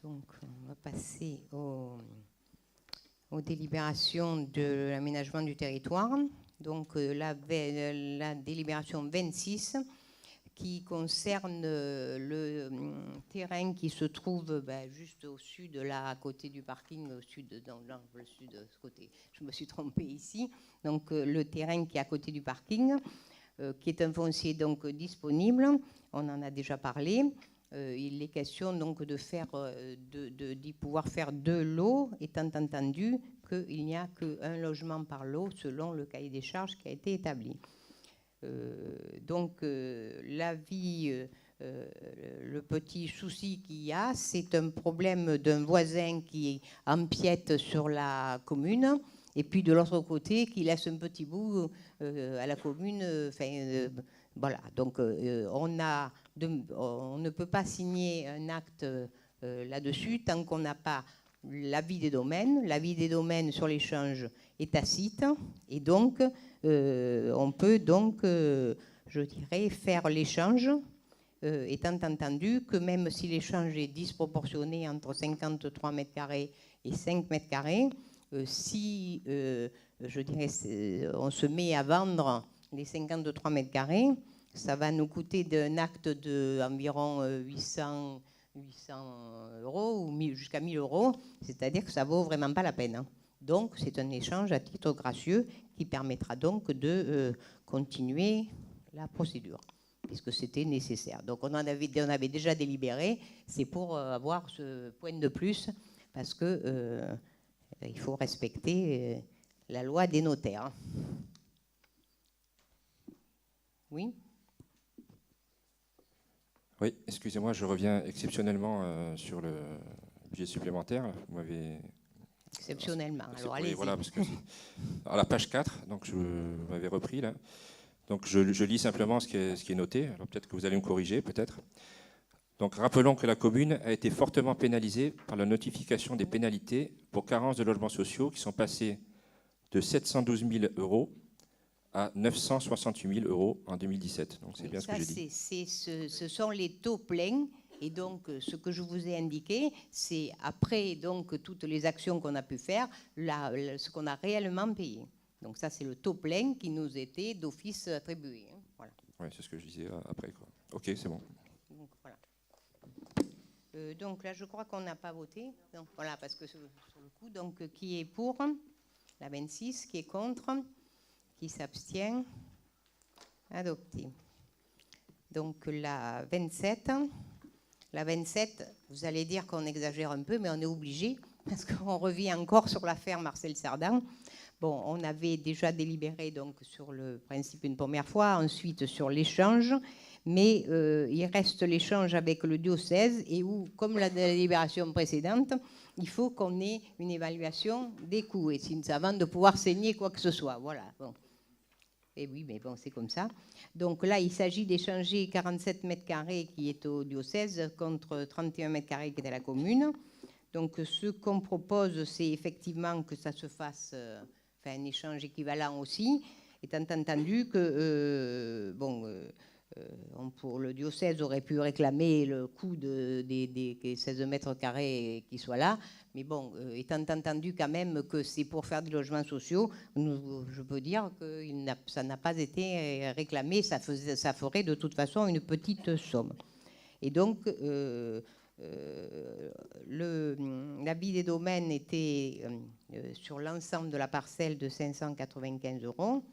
Donc, on va passer aux délibérations de l'aménagement du territoire. Donc, la délibération 26 qui concerne le terrain qui se trouve juste au sud, là, à côté du parking, au sud, dans le sud, ce côté. Je me suis trompée ici. Donc, le terrain qui est à côté du parking, qui est un foncier donc disponible. On en a déjà parlé. Il est question donc d'y pouvoir faire 2 lots, étant entendu qu'il n'y a qu'un logement par lot selon le cahier des charges qui a été établi. Le petit souci qu'il y a, c'est un problème d'un voisin qui empiète sur la commune, et puis de l'autre côté, qui laisse un petit bout à la commune. Voilà, donc on ne peut pas signer un acte là-dessus tant qu'on n'a pas l'avis des domaines. L'avis des domaines sur l'échange est tacite, et donc on peut donc, je dirais, faire l'échange, étant entendu que même si l'échange est disproportionné entre 53 mètres carrés et 5 mètres carrés, si je dirais, on se met à vendre les 53 mètres carrés, ça va nous coûter d'un acte d'environ 800 euros ou jusqu'à 1000 euros, c'est-à-dire que ça ne vaut vraiment pas la peine. Hein. Donc, c'est un échange à titre gracieux qui permettra donc de continuer la procédure, puisque c'était nécessaire. Donc, on avait déjà délibéré, c'est pour avoir ce point de plus, parce que il faut respecter la loi des notaires. Oui ? Oui, excusez-moi, je reviens exceptionnellement sur le budget supplémentaire. Vous m'avez... Exceptionnellement, alors allez-y. Voilà, parce que alors, la page 4, donc vous m'avez repris là. Donc je lis simplement ce qui est noté. Alors peut-être que vous allez me corriger, peut-être. Donc rappelons que la commune a été fortement pénalisée par la notification des pénalités pour carence de logements sociaux qui sont passées de 712 000 euros à 968 000 euros en 2017. Donc c'est bien ça, ce que j'ai dit. Ce sont les taux pleins. Et donc, ce que je vous ai indiqué, c'est après donc, toutes les actions qu'on a pu faire, ce qu'on a réellement payé. Donc ça, c'est le taux plein qui nous était d'office attribué. Hein. Voilà. Oui, c'est ce que je disais après, quoi. Ok, c'est bon. Donc, voilà. Donc là, je crois qu'on n'a pas voté. Donc, voilà, parce que sur le coup, donc, qui est pour la 26, qui est contre, qui s'abstient, adopté. Donc la 27... La 27, vous allez dire qu'on exagère un peu, mais on est obligé, parce qu'on revient encore sur l'affaire Marcel Cerdan. Bon, on avait déjà délibéré donc, sur le principe une première fois, ensuite sur l'échange, mais il reste l'échange avec le diocèse, et où, comme la délibération précédente, il faut qu'on ait une évaluation des coûts, et avant de pouvoir signer quoi que ce soit. Voilà, bon. Et oui, mais bon, c'est comme ça. Donc là, il s'agit d'échanger 47 mètres carrés qui est au diocèse contre 31 mètres carrés qui est à la commune. Donc ce qu'on propose, c'est effectivement que ça se fasse un échange équivalent aussi, étant entendu que pour le diocèse aurait pu réclamer le coût des 16 mètres carrés qui soient là. Mais bon, étant entendu quand même que c'est pour faire des logements sociaux, je peux dire que ça n'a pas été réclamé. Ça ferait de toute façon une petite somme. Et donc, l'avis des domaines était sur l'ensemble de la parcelle de 595 euros,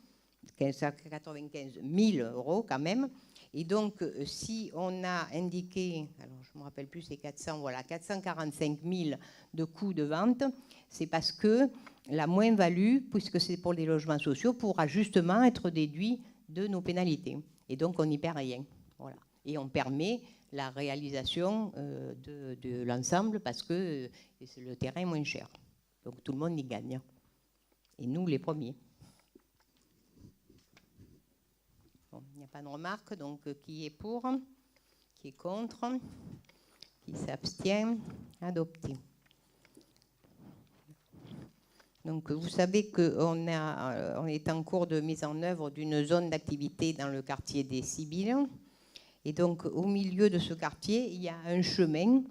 595 000 euros quand même. Et donc, si on a indiqué, alors je ne me rappelle plus, c'est 445 000 de coûts de vente, c'est parce que la moins-value, puisque c'est pour les logements sociaux, pourra justement être déduit de nos pénalités. Et donc, on n'y perd rien. Voilà. Et on permet la réalisation de l'ensemble parce que le terrain est moins cher. Donc, tout le monde y gagne. Et nous, les premiers. Bon, il n'y a pas de remarque, donc qui est pour, qui est contre, qui s'abstient, adopté. Donc vous savez qu'on est en cours de mise en œuvre d'une zone d'activité dans le quartier des Sibylles. Et donc au milieu de ce quartier, il y a un chemin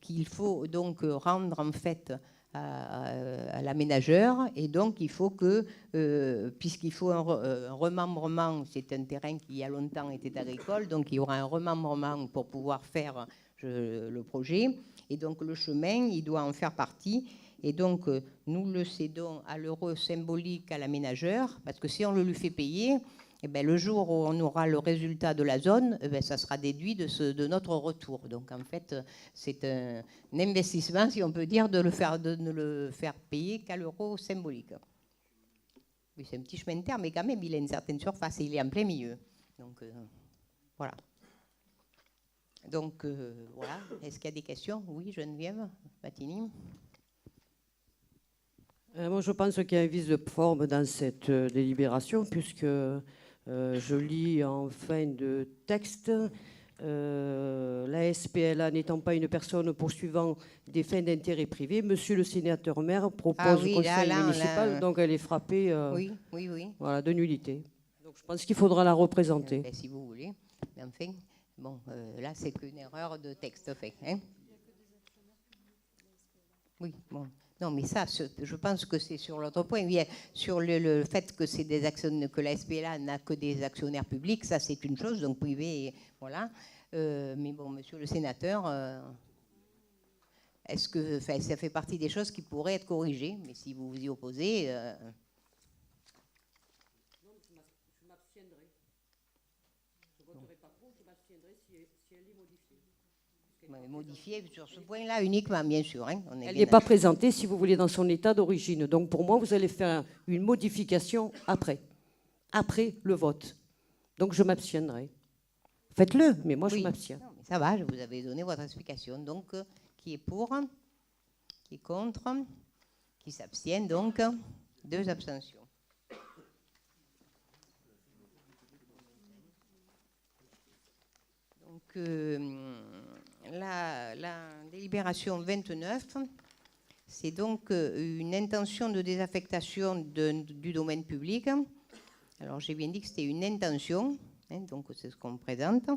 qu'il faut donc rendre en fait à l'aménageur, et donc il faut que, puisqu'il faut un remembrement, c'est un terrain qui il y a longtemps était agricole, donc il y aura un remembrement pour pouvoir faire le projet, et donc le chemin, il doit en faire partie, et donc nous le cédons à l'euro symbolique à l'aménageur, parce que si on le lui fait payer, eh bien, le jour où on aura le résultat de la zone, eh bien, ça sera déduit de notre retour. Donc en fait, c'est un investissement, si on peut dire, de ne le faire payer qu'à l'euro symbolique. Oui, c'est un petit chemin de terre, mais quand même, il a une certaine surface et il est en plein milieu. Donc voilà. Donc voilà. Est-ce qu'il y a des questions? Oui, Geneviève Mattini. Moi, je pense qu'il y a un vice de forme dans cette délibération, puisque je lis en fin de texte, la SPLA n'étant pas une personne poursuivant des fins d'intérêt privé, monsieur le sénateur maire propose au conseil municipal, donc elle est frappée oui. Voilà, de nullité. Donc je pense qu'il faudra la représenter. Ben, si vous voulez. Mais enfin, bon, là, c'est qu'une erreur de texte fait. Hein. Oui, bon. Non, mais ça, je pense que c'est sur l'autre point. Oui, sur le fait que c'est des actionnaires, que la SPLA n'a que des actionnaires publics, ça c'est une chose, donc privé, voilà. Mais bon, monsieur le sénateur, est-ce que ça fait partie des choses qui pourraient être corrigées? Mais si vous vous y opposez. Non, je m'abstiendrai. Je ne voterai pas pour, je m'abstiendrai si elle est modifiée. Modifiée sur ce point-là uniquement, bien sûr. Hein, elle n'est pas présentée, si vous voulez, dans son état d'origine. Donc pour moi, vous allez faire une modification après le vote. Donc je m'abstiendrai. Faites-le, mais moi je m'abstiens. Ça va, je vous avais donné votre explication. Donc, qui est pour? Qui est contre? Qui s'abstient? Donc, 2 abstentions. Donc, la délibération 29, c'est donc une intention de désaffectation du domaine public. Alors, j'ai bien dit que c'était une intention, hein, donc c'est ce qu'on présente,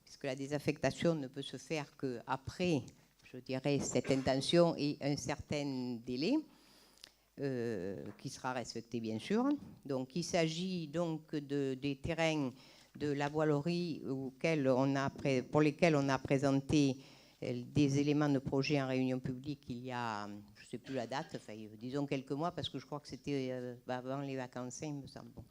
puisque la désaffectation ne peut se faire qu'après, je dirais, cette intention et un certain délai, qui sera respecté, bien sûr. Donc, il s'agit donc des terrains de la voilerie pour lesquels on a présenté des éléments de projet en réunion publique il y a, je ne sais plus la date, enfin, disons quelques mois, parce que je crois que c'était avant les vacances, il me semble. Bon.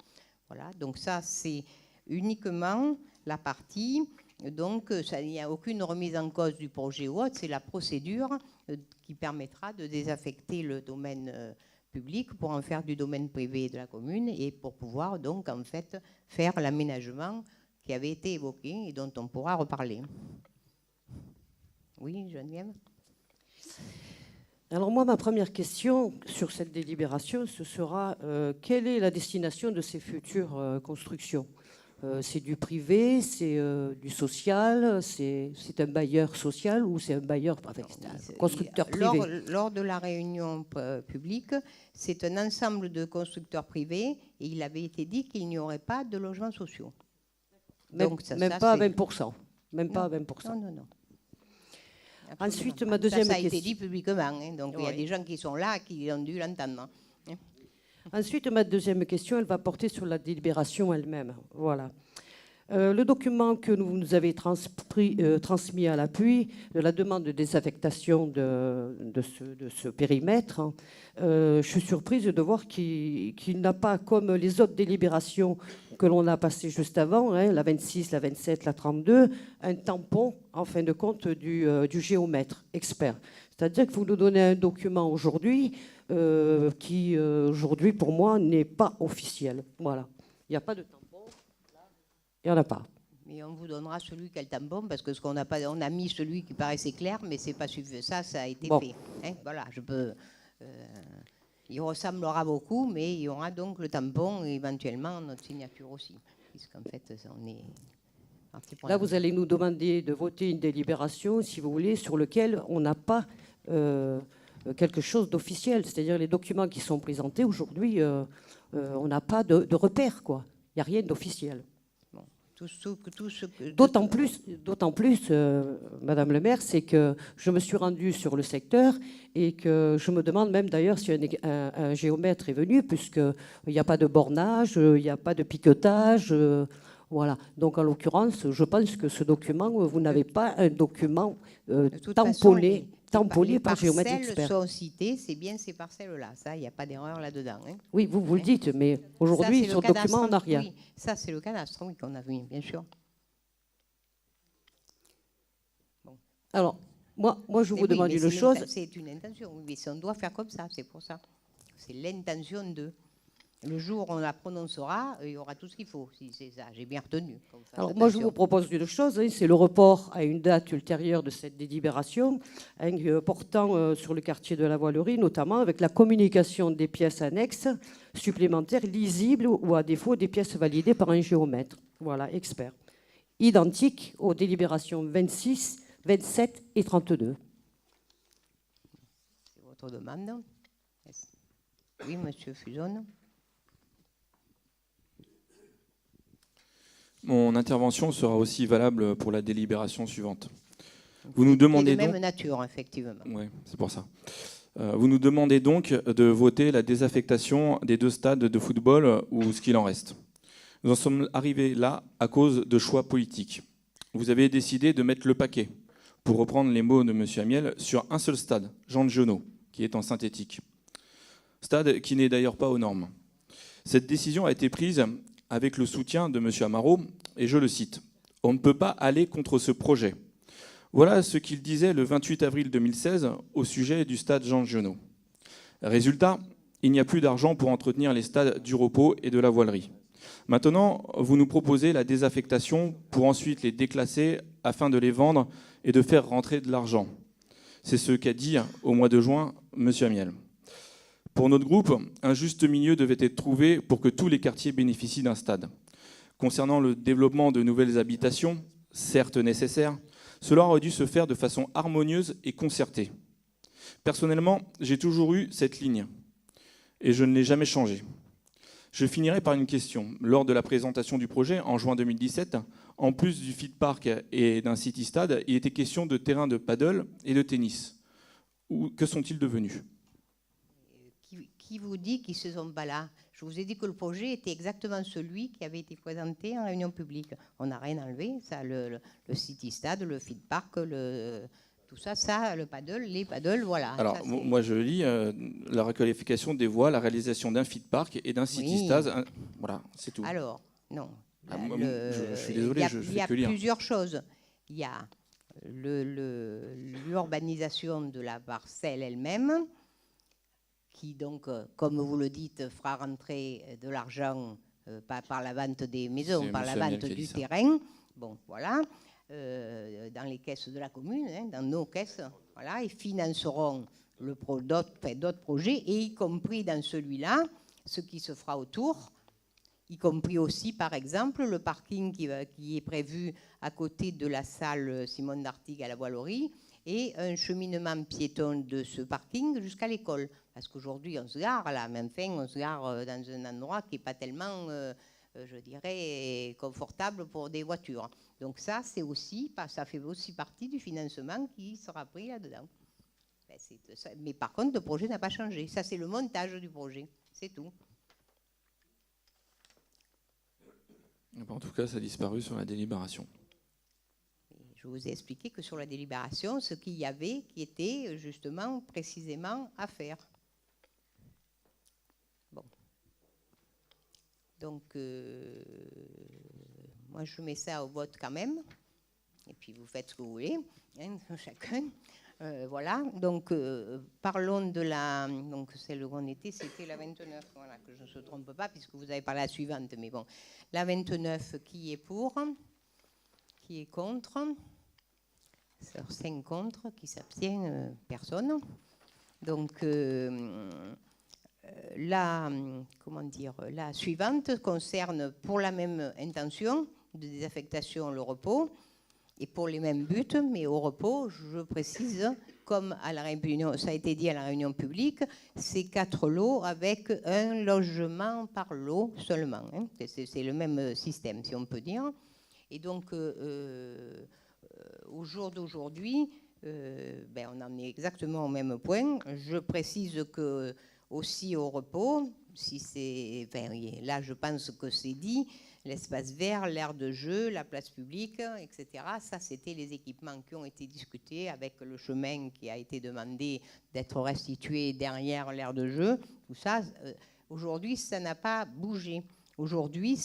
Voilà, donc ça, c'est uniquement la partie, donc il n'y a aucune remise en cause du projet ou autre, c'est la procédure qui permettra de désaffecter le domaine public pour en faire du domaine privé de la commune et pour pouvoir donc en fait faire l'aménagement qui avait été évoqué et dont on pourra reparler. Oui, Geneviève? Alors moi, ma première question sur cette délibération, ce sera quelle est la destination de ces futures constructions? C'est du privé, c'est du social, c'est un bailleur social ou c'est un bailleur constructeur privé? Lors de la réunion publique, c'est un ensemble de constructeurs privés et il avait été dit qu'il n'y aurait pas de logements sociaux. Donc, même pas à 20%. Même pas à 20%. Non. Absolument. Ensuite, ma deuxième question. Ça a été dit publiquement, hein, donc il y a des gens qui sont là qui ont dû l'entendre. Ensuite, ma deuxième question, elle va porter sur la délibération elle-même. Voilà. Le document que vous nous avez transmis à l'appui de la demande de désaffectation de ce périmètre, hein, je suis surprise de voir qu'il n'a pas, comme les autres délibérations que l'on a passées juste avant, hein, la 26, la 27, la 32, un tampon, en fin de compte, du géomètre expert. C'est-à-dire que vous nous donnez un document aujourd'hui qui, aujourd'hui, pour moi, n'est pas officiel. Voilà. Il n'y a pas de tampon. Il n'y en a pas. Mais on vous donnera celui qui a le tampon, parce que on a mis celui qui paraissait clair, mais c'est pas suffisant. Ça a été fait. Hein, voilà, il ressemblera beaucoup, mais il y aura donc le tampon et éventuellement notre signature aussi, puisqu'en fait, on est parti pour. Là, vous allez nous demander de voter une délibération, si vous voulez, sur lequel on n'a pas quelque chose d'officiel. C'est-à-dire les documents qui sont présentés aujourd'hui, on n'a pas de repère, quoi. Il n'y a rien d'officiel. D'autant plus, Madame le maire, c'est que je me suis rendue sur le secteur et que je me demande même d'ailleurs si un géomètre est venu, puisqu'il n'y a pas de bornage, il n'y a pas de piquetage. Voilà. Donc, en l'occurrence, je pense que ce document, vous n'avez pas un document tamponné par géomètre expert. Les parcelles sont citées, c'est bien ces parcelles-là. Ça, il n'y a pas d'erreur là-dedans. Hein. Oui, vous le dites, mais aujourd'hui, sur le document, on n'a rien. Oui, ça, c'est le cadastre, oui, qu'on a vu, bien sûr. Bon. Alors, moi, je vous demande une chose. C'est une intention, oui, mais on doit faire comme ça, c'est pour ça. C'est l'intention de... Le jour où on la prononcera, il y aura tout ce qu'il faut, si c'est ça. J'ai bien retenu. Alors moi, je vous propose une chose, hein, c'est le report à une date ultérieure de cette délibération, hein, portant sur le quartier de la Voilerie, notamment avec la communication des pièces annexes supplémentaires lisibles ou à défaut des pièces validées par un géomètre, voilà, expert, identique aux délibérations 26, 27 et 32. C'est votre demande. Oui, monsieur Fuzon. Mon intervention sera aussi valable pour la délibération suivante. Vous nous demandez de même donc... nature, effectivement. Oui, c'est pour ça. Vous nous demandez donc de voter la désaffectation des 2 stades de football ou ce qu'il en reste. Nous en sommes arrivés là à cause de choix politiques. Vous avez décidé de mettre le paquet, pour reprendre les mots de M. Amiel, sur un seul stade, Jean Genot, qui est en synthétique. Stade qui n'est d'ailleurs pas aux normes. Cette décision a été prise avec le soutien de M. Amaro, et je le cite, « On ne peut pas aller contre ce projet ». Voilà ce qu'il disait le 28 avril 2016 au sujet du stade Jean Genot. Résultat, il n'y a plus d'argent pour entretenir les stades du Repos et de la Voilerie. Maintenant, vous nous proposez la désaffectation pour ensuite les déclasser afin de les vendre et de faire rentrer de l'argent. C'est ce qu'a dit au mois de juin M. Amiel. Pour notre groupe, un juste milieu devait être trouvé pour que tous les quartiers bénéficient d'un stade. Concernant le développement de nouvelles habitations, certes nécessaires, cela aurait dû se faire de façon harmonieuse et concertée. Personnellement, j'ai toujours eu cette ligne et je ne l'ai jamais changée. Je finirai par une question. Lors de la présentation du projet en juin 2017, en plus du Fit Park et d'un City Stade, il était question de terrains de paddle et de tennis. Que sont-ils devenus ? Qui vous dit qu'ils ne sont pas là? Je vous ai dit que le projet était exactement celui qui avait été présenté en réunion publique. On n'a rien enlevé. Ça, le City Stade, le Fit Park, tout ça, le paddle, les paddles, voilà. Alors, ça, moi, je lis la requalification des voies, la réalisation d'un Fit Park et d'un City Stade. Voilà, c'est tout. Alors, non. Je suis désolé, je fais que lire. Il y a plusieurs choses. Il y a l'urbanisation de la parcelle elle-même, qui donc, comme vous le dites, fera rentrer de l'argent, pas par la vente des maisons, par la vente du terrain. Bon, voilà. Dans les caisses de la commune, hein, dans nos caisses, voilà, et financeront d'autres projets, et y compris dans celui-là, ce qui se fera autour, y compris aussi, par exemple, le parking qui est prévu à côté de la salle Simone d'Artigue à la Voilerie, et un cheminement piéton de ce parking jusqu'à l'école. Parce qu'aujourd'hui, on se gare là, mais enfin, on se gare dans un endroit qui n'est pas tellement, je dirais, confortable pour des voitures. Donc ça, ça fait aussi partie du financement qui sera pris là-dedans. Mais par contre, le projet n'a pas changé. Ça, c'est le montage du projet. C'est tout. En tout cas, ça a disparu sur la délibération. Je vous ai expliqué que sur la délibération, ce qu'il y avait qui était justement précisément à faire. Bon. Donc, moi, je mets ça au vote quand même. Et puis, vous faites ce que vous voulez, hein, chacun. Voilà. Donc, parlons de la... Donc, celle où on était, c'était la 29. Voilà, que je ne se trompe pas, puisque vous avez parlé la suivante. Mais bon, la 29, qui est pour? Qui est contre? 5 contre, qui s'abstient, personne. Donc, la suivante concerne, pour la même intention, de désaffectation, le repos, et pour les mêmes buts, mais au repos, je précise, comme à la réunion, ça a été dit à la réunion publique, c'est 4 lots avec un logement par lot seulement. Hein. C'est le même système, si on peut dire. Et donc, au jour d'aujourd'hui, on en est exactement au même point. Je précise que aussi au repos, si c'est, là je pense que c'est dit, l'espace vert, l'aire de jeu, la place publique, etc. Ça, c'était les équipements qui ont été discutés avec le chemin qui a été demandé d'être restitué derrière l'aire de jeu. Tout ça, aujourd'hui, ça n'a pas bougé. Aujourd'hui,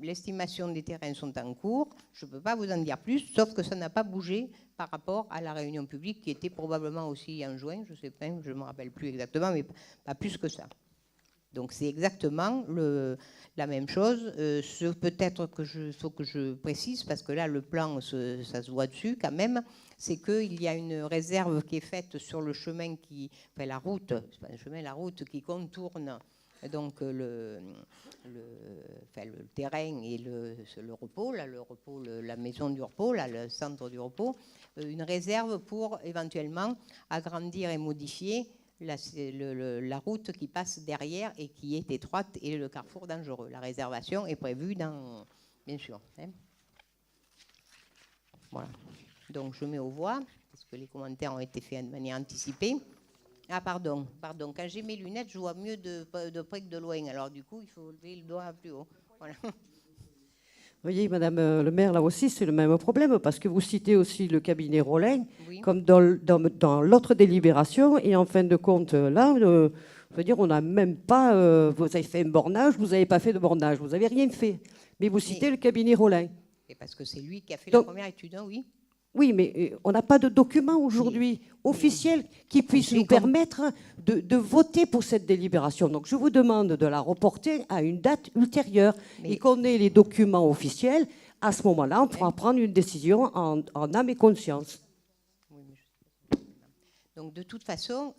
l'estimation des terrains sont en cours. Je ne peux pas vous en dire plus, sauf que ça n'a pas bougé par rapport à la réunion publique qui était probablement aussi en juin, je sais pas, je ne me rappelle plus exactement, mais pas plus que ça. Donc c'est exactement la même chose. Peut-être qu'il faut que je précise, parce que là, le plan, ça se voit dessus quand même, c'est qu'il y a une réserve qui est faite sur le chemin la route, c'est pas un chemin, la route qui contourne donc le terrain et le repos, là, la maison du repos, là, le centre du repos, une réserve pour éventuellement agrandir et modifier la route qui passe derrière et qui est étroite et le carrefour dangereux. La réservation est prévue bien sûr. Voilà. Donc je mets aux voix, parce que les commentaires ont été faits de manière anticipée. Ah, pardon. Quand j'ai mes lunettes, je vois mieux de près que de loin. Alors, du coup, il faut lever le doigt plus haut. Voilà. Vous voyez, Madame le maire, là aussi, c'est le même problème, parce que vous citez aussi le cabinet Rollin, oui, comme dans l'autre délibération. Et en fin de compte, là, je veux dire, on n'a même pas... vous avez fait un bornage, vous n'avez pas fait de bornage, vous n'avez rien fait. Mais vous citez le cabinet Rollin. Et parce que c'est lui qui a fait la première étude, hein, oui. Oui, mais on n'a pas de document aujourd'hui officiel qui puisse nous permettre de voter pour cette délibération. Donc je vous demande de la reporter à une date ultérieure et qu'on ait les documents officiels. À ce moment-là, on pourra prendre une décision en âme et conscience. Donc de toute façon,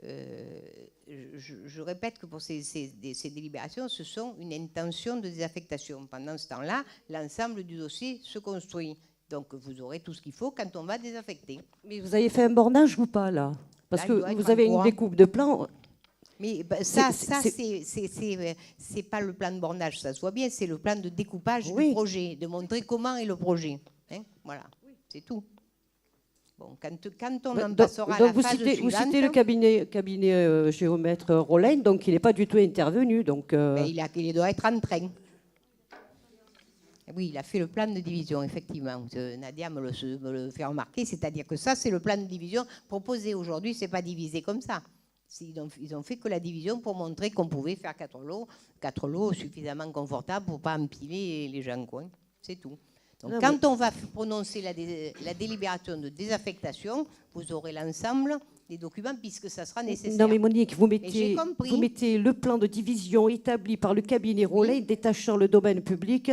je répète que pour ces délibérations, ce sont une intention de désaffectation. Pendant ce temps-là, l'ensemble du dossier se construit. Donc, vous aurez tout ce qu'il faut quand on va désaffecter. Mais vous avez fait un bornage ou pas, là? Parce que vous avez une découpe de plan. Mais ça, c'est pas le plan de bornage, ça se voit bien, c'est le plan de découpage du projet, de montrer comment est le projet. Hein, voilà, c'est tout. Bon, quand on en passera à la phase suivante... Vous citez le cabinet géomètre Rollin, donc il n'est pas du tout intervenu. Donc, il doit être en train. Oui, il a fait le plan de division, effectivement. Nadia me le fait remarquer, c'est-à-dire que ça, c'est le plan de division proposé aujourd'hui, c'est pas divisé comme ça. Ils ont fait que la division pour montrer qu'on pouvait faire 4 lots suffisamment confortables pour ne pas empiler les gens, quoi. C'est tout. Donc, quand on va prononcer la délibération de désaffectation, vous aurez l'ensemble des documents puisque ça sera nécessaire. Non mais Monique, vous mettez le plan de division établi par le cabinet Rollin détachant le domaine public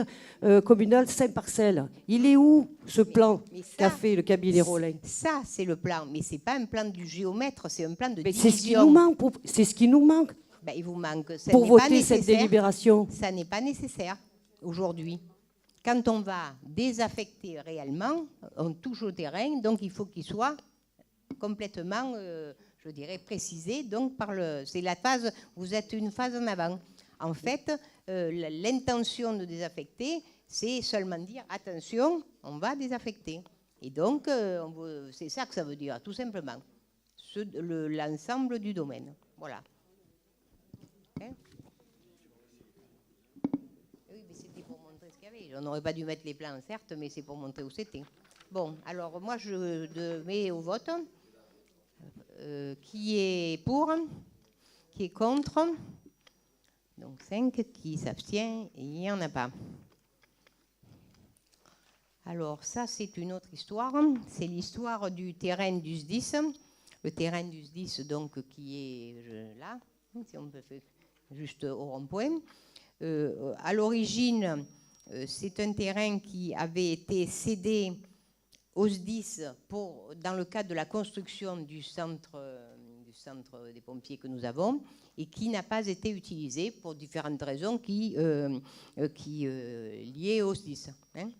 communal 5 parcelles. Il est où ce plan qu'a fait le cabinet Rollin? Ça, c'est le plan, mais ce n'est pas un plan du géomètre, c'est un plan de division. C'est ce qui nous manque. C'est ce qui nous manque. Il vous manque. Pour voter cette délibération. Ça n'est pas nécessaire aujourd'hui. Quand on va désaffecter réellement, on touche au terrain, donc il faut qu'il soit complètement, je dirais, précisé. Donc, c'est la phase, vous êtes une phase en avant. En fait, l'intention de désaffecter, c'est seulement dire, attention, on va désaffecter. Et donc, c'est ça que ça veut dire, tout simplement. L'ensemble du domaine. Voilà. Okay. Oui, mais c'était pour montrer ce qu'il y avait. On n'aurait pas dû mettre les plans, certes, mais c'est pour montrer où c'était. Bon, alors moi, je mets au vote. Qui est pour, qui est contre, donc 5, qui s'abstient, il n'y en a pas. Alors ça, c'est une autre histoire, c'est l'histoire du terrain du SDIS, le terrain du SDIS donc qui est là, si on peut faire juste au rond-point. À l'origine, c'est un terrain qui avait été cédé au SDIS dans le cadre de la construction du centre des pompiers que nous avons et qui n'a pas été utilisé pour différentes raisons qui liées au SDIS. Hein?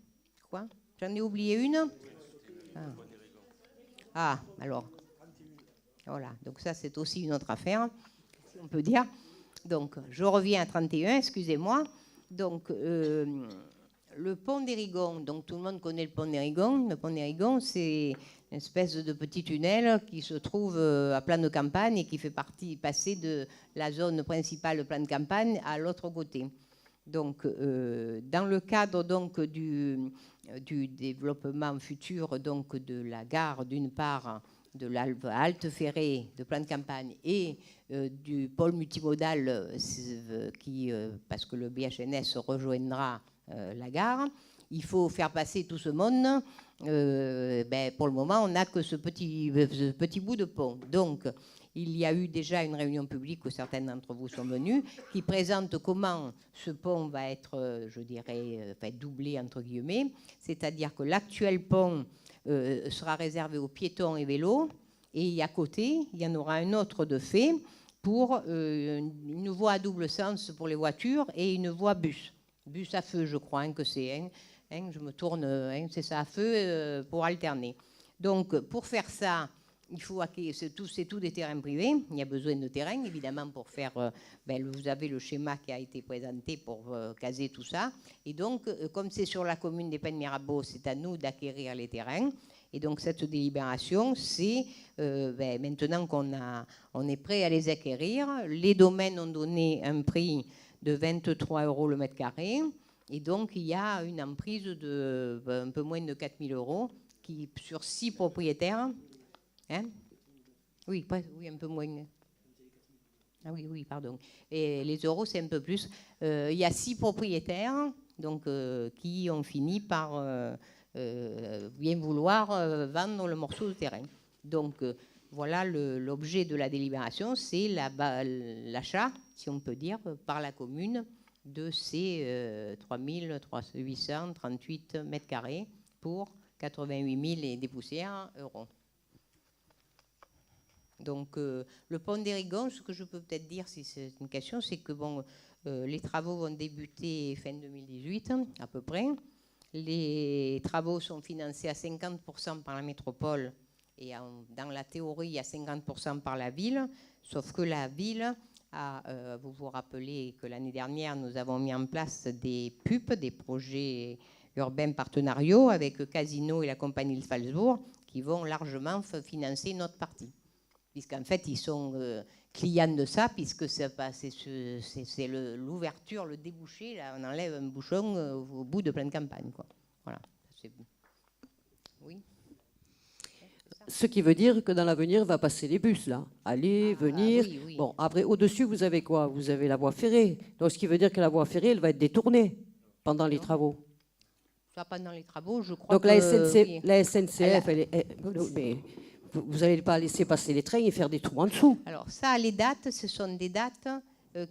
Quoi? J'en ai oublié une? Alors. Voilà, donc ça c'est aussi une autre affaire, si on peut dire. Donc je reviens à 31, excusez-moi. Donc le pont d'Érigon, donc tout le monde connaît le pont d'Érigon. Le pont d'Érigon, c'est une espèce de petit tunnel qui se trouve à plan de campagne et qui fait passer de la zone principale de plan de campagne à l'autre côté. Donc, dans le cadre donc, du développement futur donc, de la gare, d'une part, de la halte ferrée de plan de campagne et du pôle multimodal, parce que le BHNS rejoindra la gare, il faut faire passer tout ce monde. Pour le moment, on n'a que ce petit bout de pont. Donc, il y a eu déjà une réunion publique où certains d'entre vous sont venus, qui présente comment ce pont va être, je dirais, doublé, entre guillemets. C'est-à-dire que l'actuel pont sera réservé aux piétons et vélos, et à côté, il y en aura un autre de fait pour une voie à double sens pour les voitures et une voie bus. Bus à feu, je crois que c'est. Je me tourne, c'est ça, à feu pour alterner. Donc, pour faire ça, il faut c'est tout des terrains privés. Il y a besoin de terrain, évidemment, pour faire. Vous avez le schéma qui a été présenté pour caser tout ça. Et donc, comme c'est sur la commune des Pennes-Mirabeau, c'est à nous d'acquérir les terrains. Et donc, cette délibération, c'est maintenant qu'on est prêt à les acquérir. Les domaines ont donné un prix de 23 € le mètre carré. Et donc, il y a une emprise de un peu moins de 4 000 € sur 6 propriétaires. Hein? Oui, un peu moins. Ah oui, pardon. Et les euros, c'est un peu plus. Il y a 6 propriétaires donc, qui ont fini par bien vouloir vendre le morceau de terrain. Donc, voilà l'objet de la délibération, c'est l'achat, si on peut dire, par la commune de ces 3 838 mètres carrés pour 88 000 et des poussières euros. Donc, le pont d'Érigon, ce que je peux peut-être dire, si c'est une question, c'est que les travaux vont débuter fin 2018, à peu près. Les travaux sont financés à 50% par la métropole et dans la théorie, à 50% par la ville, sauf que la ville vous vous rappelez que l'année dernière, nous avons mis en place des PUP, des projets urbains partenariaux avec Casino et la compagnie de Salzbourg, qui vont largement financer notre partie. Puisqu'en fait, ils sont clients de ça, puisque c'est l'ouverture, le débouché. Là, on enlève un bouchon au bout de pleine campagne. Quoi. Voilà. Oui. Ce qui veut dire que dans l'avenir, va passer les bus, là. Aller, venir. Oui. Bon, après, au-dessus, vous avez quoi? Vous avez la voie ferrée. Donc, ce qui veut dire que la voie ferrée, elle va être détournée pendant les travaux. Ça, pendant les travaux, je crois. Donc, la SNCF, mais vous n'allez pas laisser passer les trains et faire des trous en dessous. Alors, ça, les dates, ce sont des dates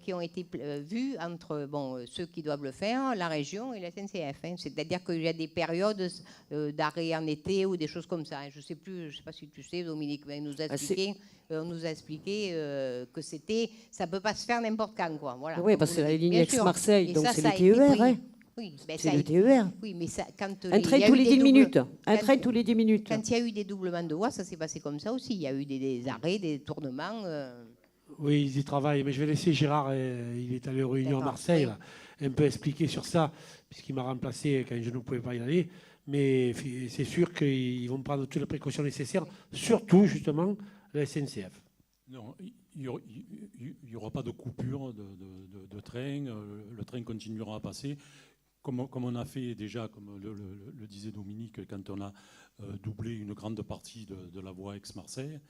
qui ont été vues entre ceux qui doivent le faire, la région et la SNCF. Hein. C'est-à-dire qu'il y a des périodes d'arrêt en été ou des choses comme ça. Je ne sais pas si tu sais, Dominique, on nous a expliqué que ça ne peut pas se faire n'importe quand. Quoi. Voilà, oui, parce que c'est la ligne Aix-Marseille, donc c'est le TER. Hein. Oui, c'est le TER. Oui, mais ça, un train tous les 10 minutes. Un train tous les 10 minutes. Quand il y a eu des doublements de voies, ça s'est passé comme ça aussi. Il y a eu des arrêts, des tournements. Oui, ils y travaillent. Mais je vais laisser Gérard, il est allé aux réunions à Marseille, là, un peu expliquer sur ça, puisqu'il m'a remplacé quand je ne pouvais pas y aller. Mais c'est sûr qu'ils vont prendre toutes les précautions nécessaires, surtout, justement, la SNCF. Non, il n'y aura pas de coupure de train. Le train continuera à passer. Comme on a fait déjà, comme le disait Dominique, quand on a doublé une grande partie de la voie Aix-Marseille.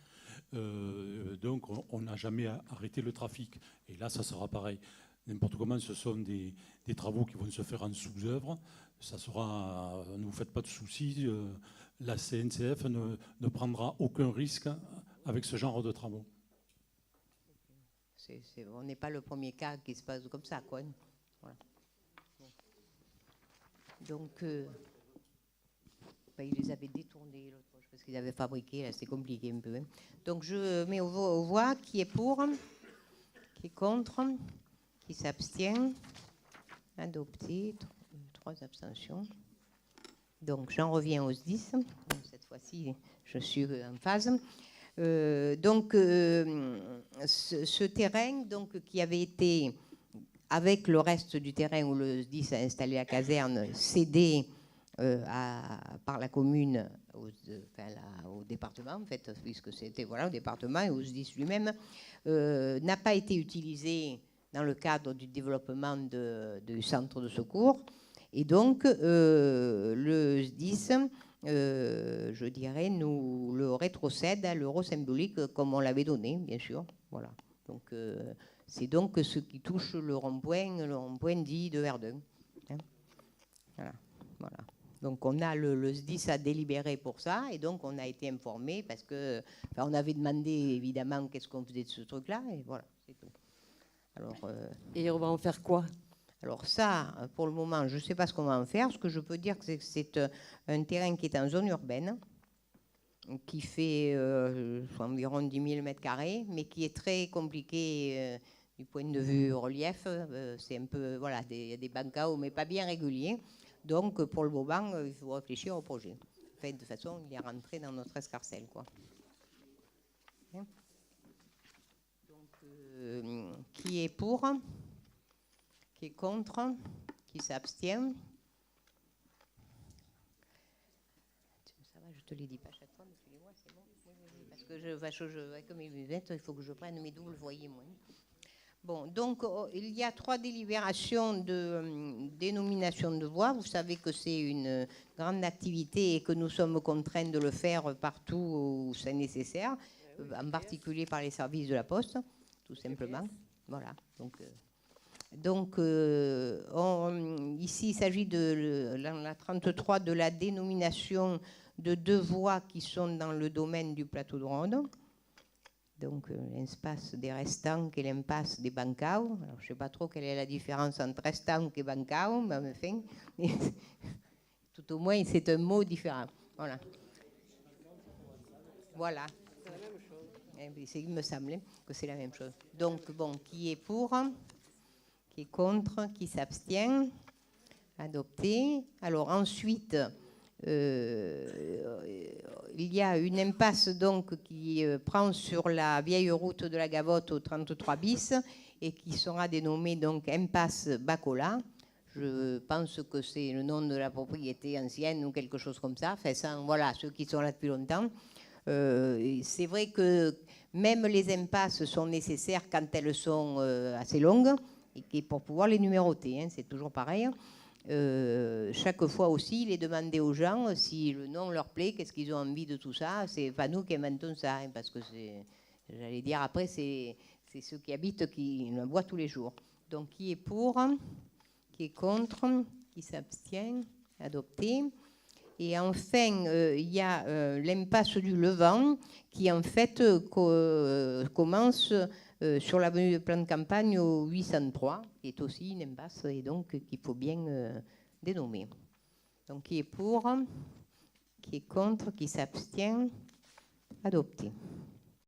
Donc on n'a jamais arrêté le trafic. Et là, ça sera pareil. N'importe comment, ce sont des travaux qui vont se faire en sous-œuvre. Ça sera, ne vous faites pas de soucis, la CNCF ne prendra aucun risque avec ce genre de travaux. On n'est pas le premier cas qui se passe comme ça, quoi. Voilà. Donc, ils les avaient détournés l'autre fois, parce qu'ils avaient fabriqué, là, c'est compliqué un peu. Hein. Donc, je mets aux voix qui est pour, qui est contre, qui s'abstient. Adopté, 3 abstentions. Donc, j'en reviens aux 10. Donc, cette fois-ci, je suis en phase. Ce terrain donc, qui avait été avec le reste du terrain où le SDIS a installé la caserne, cédé par la commune au département, en fait, puisque c'était au département et au SDIS lui-même, n'a pas été utilisé dans le cadre du développement du centre de secours. Et donc, le SDIS, je dirais, nous le rétrocède à l'euro symbolique comme on l'avait donné, bien sûr. Voilà. Donc, c'est donc ce qui touche le rond-point dit de Verdun. Hein, voilà. Donc on a le SDIS a délibéré pour ça, et donc on a été informé parce que, on avait demandé évidemment qu'est-ce qu'on faisait de ce truc-là, et voilà, c'est tout. Alors, et on va en faire quoi? Alors ça, pour le moment, je ne sais pas ce qu'on va en faire. Ce que je peux dire, c'est que c'est un terrain qui est en zone urbaine, qui fait environ 10 000 m², mais qui est très compliqué du point de vue relief. C'est un peu, voilà, il y a des bancals, mais pas bien réguliers. Donc, pour le moment, il faut réfléchir au projet. Enfin, de toute façon, il est rentré dans notre escarcelle, quoi. Hein? Donc, qui est pour? Qui est contre? Qui s'abstient? Ça va, je te l'ai dit pas à chaque fois, mais excusez-moi, c'est bon. Oui, parce que avec mes lunettes, il faut que je prenne mes doubles voyez moins. Bon, donc il y a 3 délibérations de dénomination de voies. Vous savez que c'est une grande activité et que nous sommes contraints de le faire partout où c'est nécessaire, en particulier par les services de la Poste, tout simplement. Voilà. Donc ici, il s'agit de la 33 de la dénomination de 2 voies qui sont dans le domaine du plateau de Ronde. Donc l'espace des restants et l'impasse des bancals. Alors, je ne sais pas trop quelle est la différence entre restant et bancals, mais enfin, tout au moins, c'est un mot différent. Voilà. Voilà. C'est la même chose. Il me semble que c'est la même chose. Donc, bon, qui est pour? Qui est contre? Qui s'abstient? Adopté. Alors ensuite, il y a une impasse donc qui prend sur la vieille route de la Gavotte au 33 bis et qui sera dénommée donc impasse Bacola. Je pense que c'est le nom de la propriété ancienne ou quelque chose comme ça. Enfin, ça, voilà, ceux qui sont là depuis longtemps. C'est vrai que même les impasses sont nécessaires quand elles sont assez longues et pour pouvoir les numéroter. Hein, c'est toujours pareil. Chaque fois aussi, il est demandé aux gens si le nom leur plaît, qu'est-ce qu'ils ont envie de tout ça. C'est pas nous qui inventons ça, hein, parce que j'allais dire après, c'est ceux qui habitent qui le voient tous les jours. Donc, qui est pour? Qui est contre? Qui s'abstient? Adopté. Et enfin, il y a l'impasse du Levant qui en fait commence sur l'avenue de plan de campagne au 803, qui est aussi une impasse et donc qu'il faut bien dénommer. Donc qui est pour? Qui est contre? Qui s'abstient? Adopté.